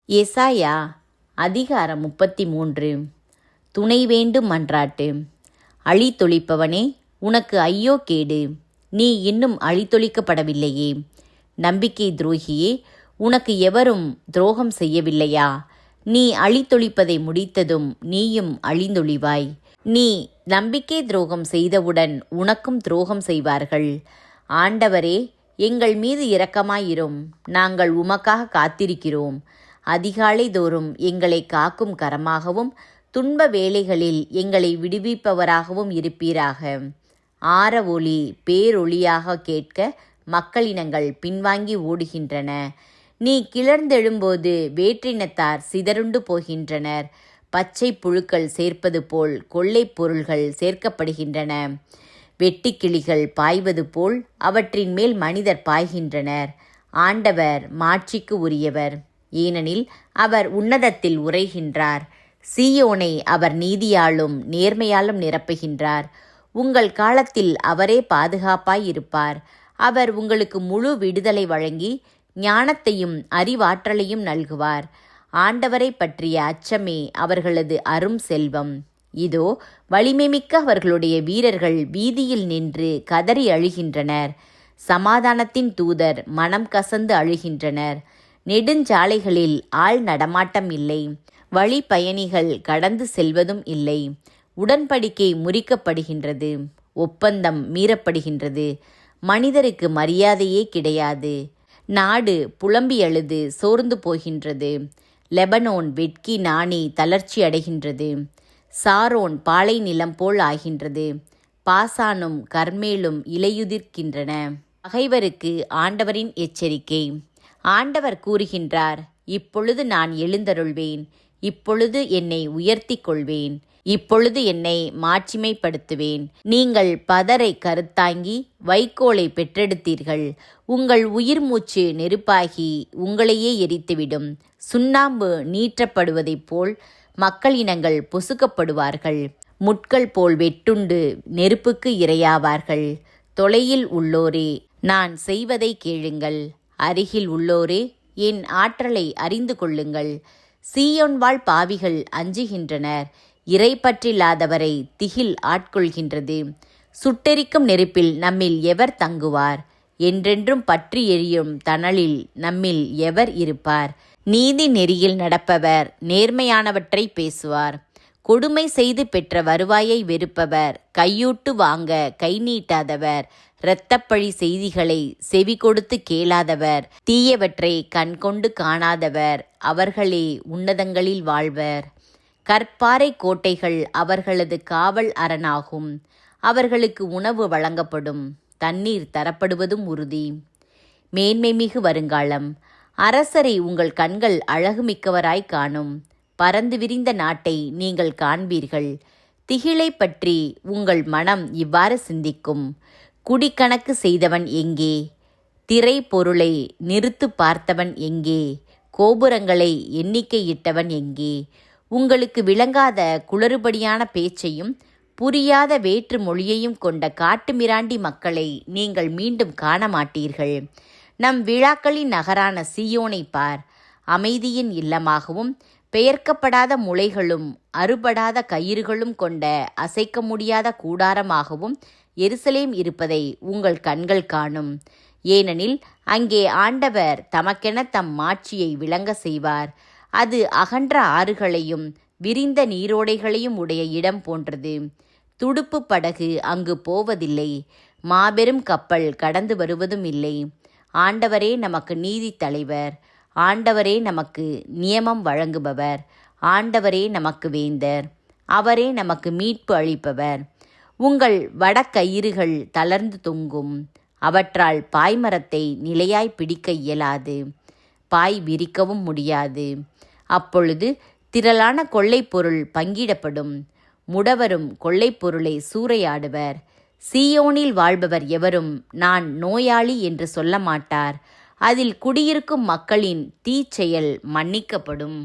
எசாயா அதிகாரம் 33. துணை வேண்டும் மன்றாட்டு. அழித்தொழிப்பவனே, உனக்கு ஐயோ கேடு! நீ இன்னும் அழித்தொழிக்கப்படவில்லையே. நம்பிக்கை துரோகியே, உனக்கு எவரும் துரோகம் செய்யவில்லையா? நீ அழித்தொழிப்பதை முடித்ததும் நீயும் அழிந்தொழிவாய். நீ நம்பிக்கை துரோகம் செய்தவுடன் உனக்கும் துரோகம் செய்வார்கள். ஆண்டவரே, எங்கள் மீது இரக்கமாயிரும். நாங்கள் உமக்காக காத்திருக்கிறோம். அதிகாலை தோறும் எங்களை காக்கும் கரமாகவும் துன்ப வேளைகளில் எங்களை விடுவிப்பவராகவும் இருப்பீராக. ஆர ஒலி பேரொளியாக கேட்க மக்களினங்கள் பின்வாங்கி ஓடுகின்றன. நீ கிளர்ந்தெழும்போது வேற்றினத்தார் சிதறுண்டு போகின்றனர். பச்சை புழுக்கள் சேர்ப்பது போல் கொள்ளைப் பொருள்கள் சேர்க்கப்படுகின்றன. வெட்டுக்கிளிகள் பாய்வது போல் அவற்றின் மேல் மனிதர் பாய்கின்றனர். ஆண்டவர் மாட்சிக்கு உரியவர், ஏனெனில் அவர் உன்னதத்தில் உறைகின்றார். சீயோனை அவர் நீதியாலும் நேர்மையாலும் நிரப்புகின்றார். உங்கள் காலத்தில் அவரே பாதுகாப்பாய் இருப்பார். அவர் உங்களுக்கு முழு விடுதலை வழங்கி ஞானத்தையும் அறிவாற்றலையும் நல்குவார். ஆண்டவரை பற்றிய அச்சமே அவர்களது அரும் செல்வம். இதோ, வலிமைமிக்க அவர்களுடைய வீரர்கள் வீதியில் நின்று கதறி அழுகின்றனர். சமாதானத்தின் தூதர் மனம் கசந்து அழுகின்றனர். நெடுஞ்சாலைகளில் ஆள் நடமாட்டம் இல்லை. வழி பயணிகள் கடந்து செல்வதும் இல்லை. உடன்படிக்கை முறிக்கப்படுகின்றது. ஒப்பந்தம் மீறப்படுகின்றது. மனிதருக்கு மரியாதையே கிடையாது. நாடு புலம்பி அழுது சோர்ந்து போகின்றது. லெபனோன் வெட்கி நாணி தளர்ச்சி அடைகின்றது. சாரோன் பாலை நிலம் போல் ஆகின்றது. பாசானும் கர்மேலும் இலையுதிர்க்கின்றன. பகைவருக்கு ஆண்டவரின் எச்சரிக்கை. ஆண்டவர் கூறுகின்றார், இப்பொழுது நான் எழுந்தருள்வேன். இப்பொழுது என்னை உயர்த்தி கொள்வேன். இப்பொழுது என்னை மாட்சிமைப்படுத்துவேன். நீங்கள் பதரை கருத்தாங்கி வைக்கோலை பெற்றெடுத்தீர்கள். உங்கள் உயிர் மூச்சு நெருப்பாகி உங்களையே எரித்துவிடும். சுண்ணாம்பு நீற்றப்படுவதைப் போல் மக்களினங்கள் பொசுக்கப்படுவார்கள். முட்கள் போல் வெட்டுண்டு நெருப்புக்கு இரையாவார்கள். தொலையில் உள்ளோரே, நான் செய்வதை கேளுங்கள். அருகில் உள்ளோரே, என் ஆற்றலை அறிந்து கொள்ளுங்கள். சீயோன் வாழ் பாவிகள் அஞ்சுகின்றனர். இறைப்பற்றில்லாதவரை திகில் ஆட்கொள்கின்றது. சுட்டெரிக்கும் நெருப்பில் நம்மில் எவர் தங்குவார்? என்றென்றும் பற்றி எரியும் தணலில் நம்மில் எவர் இருப்பார்? நீதி நெறியில் நடப்பவர் நேர்மையானவற்றை பேசுவார். கொடுமை செய்து பெற்ற வருவாயை வெறுப்பவர், கையூட்டு வாங்க கை நீட்டாதவர், இரத்தப்பழி செய்திகளை செவி கொடுத்து கேளாதவர், தீயவற்றை கண்கொண்டு காணாதவர், அவர்களே உன்னதங்களில் வாழ்வர். கற்பாறை கோட்டைகள் அவர்களது காவல் அரணாகும். அவர்களுக்கு உணவு வழங்கப்படும், தண்ணீர் தரப்படுவதும் உறுதி. மேன்மைமிகு வருங்காலம். அரசரை உங்கள் கண்கள் அழகுமிக்கவராய் காணும். பரந்து விரிந்த நாட்டை நீங்கள் காண்பீர்கள். திகிலை பற்றி உங்கள் மனம் இவ்வாறு சிந்திக்கும். குடிக்கணக்கு செய்தவன் எங்கே? திரை பொருளை நிறுத்து பார்த்தவன் எங்கே? கோபுரங்களை எண்ணிக்கையிட்டவன் எங்கே? உங்களுக்கு விளங்காத குளறுபடியான பேச்சையும் புரியாத வேற்று மொழியையும் கொண்ட காட்டுமிராண்டி மக்களை நீங்கள் மீண்டும் காண மாட்டீர்கள். நம் விழாக்களின் நகரான சீயோனை பார். அமைதியின் இல்லமாகவும் பெயர்க்கப்படாத முளைகளும் அறுபடாத கயிறுகளும் கொண்ட அசைக்க முடியாத கூடாரமாகவும் எருசலேம் இருப்பதை உங்கள் கண்கள் காணும். ஏனெனில் அங்கே ஆண்டவர் தமக்கென தம் மாட்சியை விளங்க செய்வார். அது அகன்ற ஆறுகளையும் விரிந்த நீரோடைகளையும் உடைய இடம் போன்றது. துடுப்பு படகு அங்கு போவதில்லை. மாபெரும் கப்பல் கடந்து வருவதும் இல்லை. ஆண்டவரே நமக்கு நீதி தலைவர். ஆண்டவரே நமக்கு நியமம் வழங்குபவர். ஆண்டவரே நமக்கு வேந்தர். அவரே நமக்கு மீட்பு அளிப்பவர். உங்கள் வடக்கயிறுகள் தளர்ந்து தொங்கும். அவற்றால் பாய்மரத்தை நிலையாய் பிடிக்க இயலாது. பாய் விரிக்கவும் முடியாது. அப்பொழுது திரளான கொள்ளைப் பொருள் பங்கிடப்படும். முடவரும் கொள்ளைப் பொருளை சூறையாடுவர். சீயோனில் வாழ்பவர் எவரும் நான் நோயாளி என்று சொல்ல மாட்டார். அதில் குடியிருக்கும் மக்களின் தீச்செயல் மன்னிக்கப்படும்.